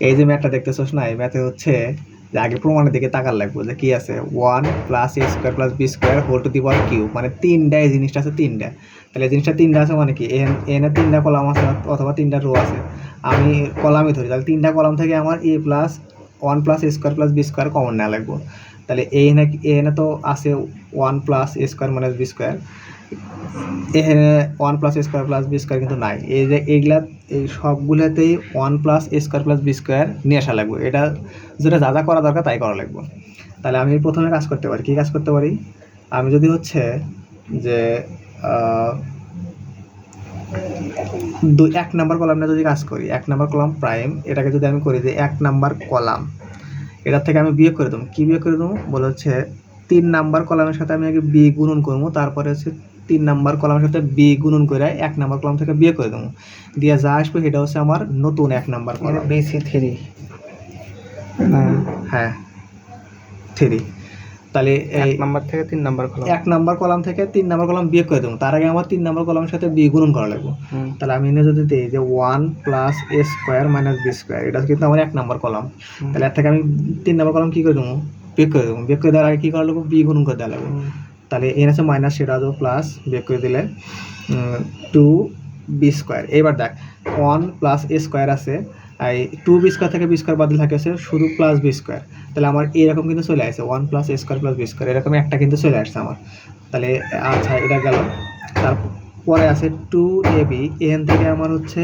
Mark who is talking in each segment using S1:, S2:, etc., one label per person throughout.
S1: এই যে ম্যাথটা দেখতেছস না, এই ম্যাথে হচ্ছে যে আগে প্রমাণের দিকে তাকার লাগবে যে কি আছে, 1 + a² + b² whole to the power cube, মানে তিনটা এই জিনিসটা আছে তিনটা। তাহলে এই জিনিসটা তিনটা আছে মানে কি, এনে তিনটা কলাম আছে অথবা তিনটা রো আছে। আমি কলামই ধরি, তাহলে তিনটা কলাম থেকে আমার a+1 + a² + b² কমন নেওয়া লাগবে। তাহলে এনে তো আছে 1 + a² - b²। এখানে 1 + a² + b² কিন্তু নাই। এই যে এইগুলা, এই সবগুলোতেই 1 + a² + b² নিয়ে আসা লাগবে। এটা যেটা যা যা করা দরকার তাই করা লাগবে। তাহলে আমি প্রথমে কাজ করতে পারি, কি কাজ করতে পারি, আমি যদি হচ্ছে যে 1 নাম্বার কলামটা যদি কাজ করি, 1 নাম্বার কলাম প্রাইম, এটাকে যদি আমি করি যে 1 নাম্বার কলাম, এটার থেকে আমি বিয়োগ করে দেবো। কি বিয়োগ করে দেবো বলে হচ্ছে 3 নাম্বার কলামের সাথে আমি আগে বি গুণন করবো, তারপরে হচ্ছে 3 নাম্বার কলামের সাথে বি গুণন করে 1 নাম্বার কলাম থেকে বিয়োগ করে দেবো, দিয়ে যা আসবে সেটা হচ্ছে আমার নতুন 1 নাম্বার কলাম।
S2: BC3
S1: হ্যাঁ 3। তাহলে এই
S2: 1 নাম্বার থেকে 3 নাম্বার কলাম,
S1: 1 নাম্বার কলাম থেকে 3 নাম্বার কলাম বিয়োগ করে দেবো, তার আগে আমার 3 নাম্বার কলামের সাথে বি গুণন করা লাগবে। তাহলে আমি এনে যদি দিই যে 1 + a² - b², এটা কিন্তু আমার 1 নাম্বার কলাম। তাহলে এর থেকে আমি 3 নাম্বার কলাম কী করে দেবো, বিয়োগ করে দেবো। বিয়োগ করে দেওয়ার আগে কী করা লাগবে, বি গুণন করে দেওয়া লাগবে। তাহলে এন আছে মাইনাস, সেটা আসবে প্লাস, বিয়োগ করে দিলে 2b²। এবার দেখ 1 + a² আছে, এই 2b² থেকে b² বাদ দিলে থাকে আছে শুধু +b²। তাহলে আমার এরকম কিন্তু চলে আসছে 1 + a² + b², এরকম একটা কিন্তু চলে আসছে আমার। তাহলে আচ্ছা এটা গেল। তারপরে আছে 2ab, এখান থেকে আমার হচ্ছে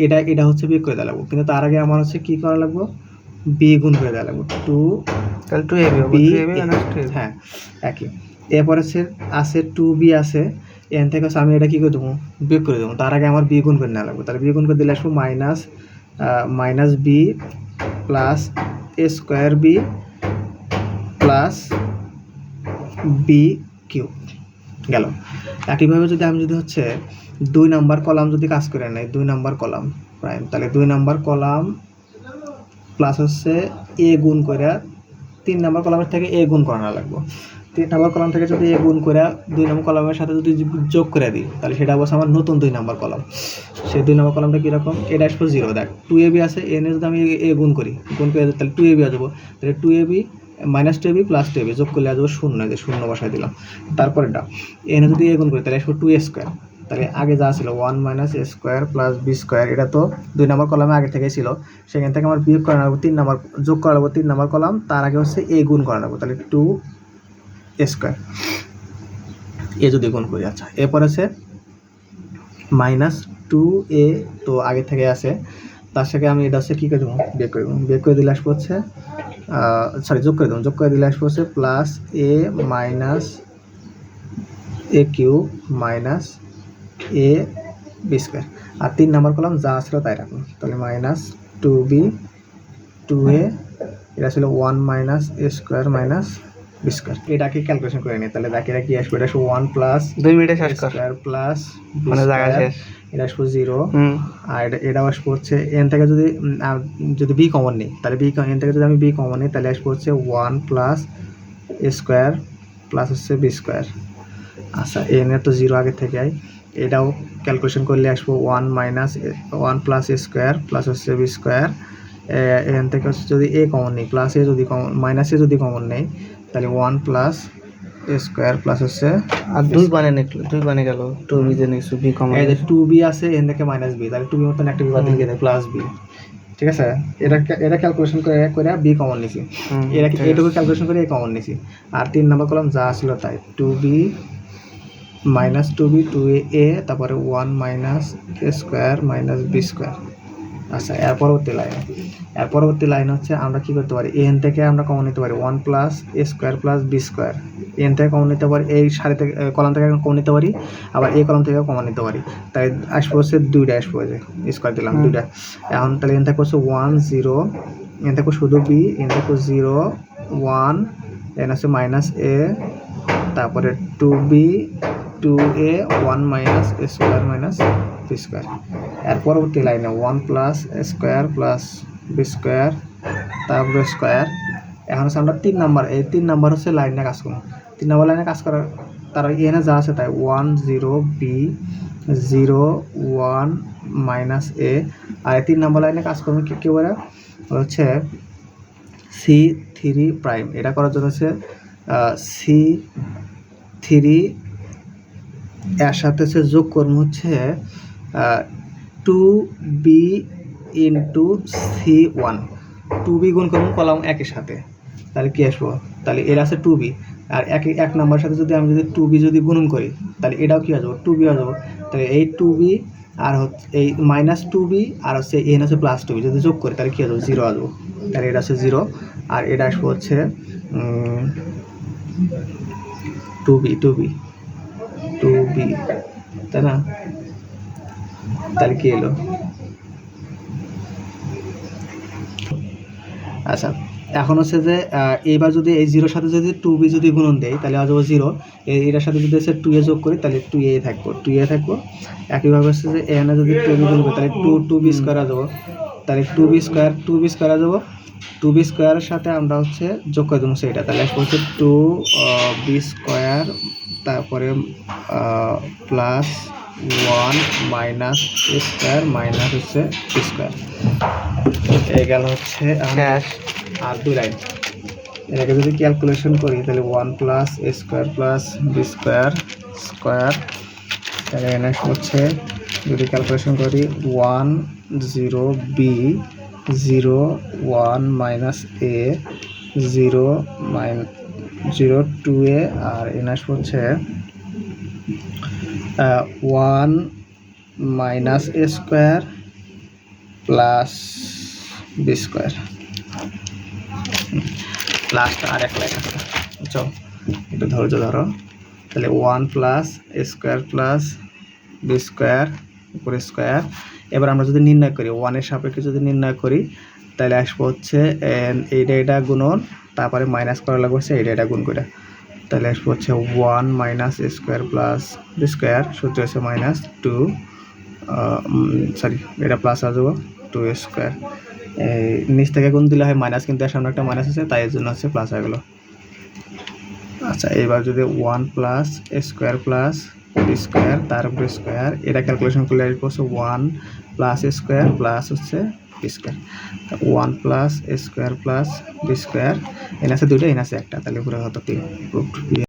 S1: এটা হচ্ছে বিয়োগ করে দেওয়া লাগবে, কিন্তু তার আগে আমার হচ্ছে কী করা লাগবে, বি গুণ করে দেওয়া লাগবে। 2b, হ্যাঁ একই। এরপর আছে 2b আছে, এখান থেকে আমি এটা কী করে দেবো, বিয়োগ করে দেবো, তার আগে আমার বি গুণ করে নেওয়া লাগবে। তাহলে বি গুণ করে দিলে আসবো -b + a² b + b³ গেল। একইভাবে যদি আমি যদি হচ্ছে 2 নাম্বার কলাম যদি কাজ করে নেই, 2 নাম্বার কলাম প্রাইম, তাহলে 2 নাম্বার কলাম প্লাস হচ্ছে এ গুণ করে 3 নাম্বার কলামের থেকে এ গুণ করানো লাগবে। 3 নাম্বার কলাম থেকে যদি এ গুণ করে 2 নাম্বার কলামের সাথে যদি যোগ করে দিই, তাহলে সেটা অবশ্য আমার নতুন 2 নাম্বার কলাম। সেই 2 নাম্বার কলামটা কীরকম, এটা আসবো 0। দেখ 2ab আছে, এনে যদি আমি এ গুণ করি, গুণ করে তাহলে 2ab আসবো। তাহলে 2ab - 2ab + 2ab যোগ করলে আসবো 0, যে 0 বসাই দিলাম। তারপরেটা এনে যদি এ গুণ করি তাহলে আসবো 2a²। তাহলে আগে যা ছিল 1 - a² + b², এটা তো 2 নাম্বার কলামে আগে থেকেই ছিল, সেখান থেকে আমার বিয়োগ করা লাগবে 3 নাম্বার, যোগ করা লাগবে 3 নাম্বার কলাম, তার আগে হচ্ছে এ গুণ করা লাগবে। তাহলে 2a², এ যদি গুণ করি। আচ্ছা এরপর আছে -2a, তো আগে থেকে আছে, তার সাথে আমি এটা হচ্ছে কী করে দেবো, বিয়োগ করে দেবো। বিয়োগ করে দিলে আসবো হচ্ছে যোগ করে দেবো। যোগ করে দিলে আসবো হচ্ছে +a - a³ - a b²। আর 3 নাম্বার কলাম যা আসলো তাই রাখুন। তাহলে -2b 2a, এটা ছিল 1 - a² - b²। এটাকে ক্যালকুলেশন করে নিই, তাহলে দেখি এটা কি আসবে, এটা আসবে 1 +
S2: 2 মিনিটে শেষ কর,
S1: a² +
S2: মানে জায়গা
S1: b²,
S2: শেষ।
S1: এটা আসবো 0। আর এটাও আসবো হচ্ছে এন থেকে যদি বি কমন নিই, তাহলে এন থেকে যদি আমি বি কমন নিই তাহলে আসবো হচ্ছে 1 + a² + হচ্ছে b²। আচ্ছা এন এর তো 0 আগে থেকে, এটাও ক্যালকুলেশন করলে আসবো 1 + a² + হচ্ছে b²। এখান থেকে হচ্ছে যদি এ কমন নিই, +a যদি কমন, -a যদি কমন নেই, তাহলে 1 + a² + হচ্ছে
S2: আর 2 বানে নিকলো, 2 বানে গেল, 2b যে নিছু b কমন,
S1: এই যে 2b আছে, এখান থেকে -b, তাহলে 2b মতন একটা বিবাদ দিয়ে দেয় +b। ঠিক আছে, এটা ক্যালকুলেশন করে বি কমন নিছি, এটুকু ক্যালকুলেশন করে এ কমন নিছি। আর 3 নাম্বার কলাম যা আসলো তাই, 2b -2b 2a, তারপরে 1 - a² - b²। আচ্ছা এর পরবর্তী লাইন হচ্ছে আমরা কি করতে পারি, এন থেকে আমরা কমন নিতে পারি 1 + a² + b²। এন থেকে কমন নিতে পারি, এই সারি থেকে কলাম থেকে কমন নিতে পারি, আবার এই কলাম থেকে কমন নিতে পারি। তাই আসবো হচ্ছে 2টা আসবো, যে স্কোয়ার দিলাম 2টা। এখন তাহলে এন থেকে হচ্ছে 1 0, এন থেকে শুধু বি, এন থেকে 0 1, এন আছে -a, তারপরে 2b 2a 1 - a² - b²। এর পরবর্তী লাইনে 1 + a² + b², তারপরে স্কোয়ার। এখন হচ্ছে আমরা 3 নাম্বার, এই 3 নাম্বার হচ্ছে লাইনে কাজ করবো। 3 নাম্বার লাইনে কাজ করার তার এখানে যা আছে তাই 1 0 b 0 1 - a। আর 3 নাম্বার লাইনে কাজ করবো কি বলে, হচ্ছে সি থ্রি প্রাইম। এটা করার জন্য হচ্ছে সি থ্রি এর সাথে হচ্ছে যোগ করবো হচ্ছে 2b ইন্টু C1। 2b গুণ করবো কলাম একের সাথে, তাহলে কি আসবো, তাহলে এর আছে 2b, আর এক নাম্বারের সাথে যদি আমি যদি 2b যদি গুণন করি তাহলে এটাও কি আসবো, 2b আসবো। তাহলে এই 2b আর হচ্ছে এই মাইনাস 2b আর হচ্ছে এন হচ্ছে প্লাস 2b যদি যোগ করি তাহলে কি আসবো, 0 আসবো। তাহলে এটা হচ্ছে 0, আর এটা আসবো হচ্ছে 2b, তাই না? তাহলে কি এলো, আচ্ছা এখন হচ্ছে যে এইবার যদি এই 0 সাথে যদি 2b যদি গুণন দেয় তাহলে আসবো 0, এটার সাথে যদি হচ্ছে 2a যোগ করি তাহলে 2a থাকবো। একইভাবে হচ্ছে যে এখানে যদি 2b গুণ করি তাহলে 2b স্কোয়ার আসবো, তাহলে 2b স্কোয়ার আসবো। 2b স্কোয়ারের সাথে আমরা হচ্ছে যোগ করে দেবো সেইটা, তাহলে আসবো হচ্ছে 2b স্কোয়ার, তারপরে প্লাস 1 মাইনাস স্কোয়ার মাইনাস হচ্ছে স্কোয়ার। এই গেল হচ্ছে আর 2 লাইন। এটাকে যদি ক্যালকুলেশন করি তাহলে 1 plus a square plus b square square, তাহলে এখানে হচ্ছে যদি ক্যালকুলেশন করি 1 0 বি 0 1 মাইনাস এ 0 2 এ, আর এখানে হচ্ছে 1 minus a square plus b square, last আর এক লাইন আছে, বুঝছো, একটু ধৈর্য ধরো। তাহলে 1 plus a square plus b square উপরে স্কোয়ার। এবার আমরা যদি নির্ণয় করি 1 এর সাপেক্ষে যদি নির্ণয় করি তাহলে আসবো হচ্ছে এইটা গুণন, তারপরে মাইনাস করা লাগবে হচ্ছে এইটা গুণ করে, তাহলে আসবো হচ্ছে 1 minus a square plus b square, সূত্র হচ্ছে মাইনাস 2, সরি এটা প্লাস আসবো 2 স্কোয়ার। এই নিচ থেকে গুণ দিলে হয় মাইনাস, কিন্তু এর সামনে একটা মাইনাস আছে তাই এর জন্য হচ্ছে প্লাস হয়ে গেলো। আচ্ছা এবার যদি 1 plus a square plus b square তার উপরে স্কোয়ার, এটা ক্যালকুলেশন করলে আসবো হচ্ছে 1 প্লাস এ স্কোয়ার প্লাস হচ্ছে b square, 1 plus a square plus b square, n আছে দুটো এন আছে একটা, তাহলে উপরে হতো 3।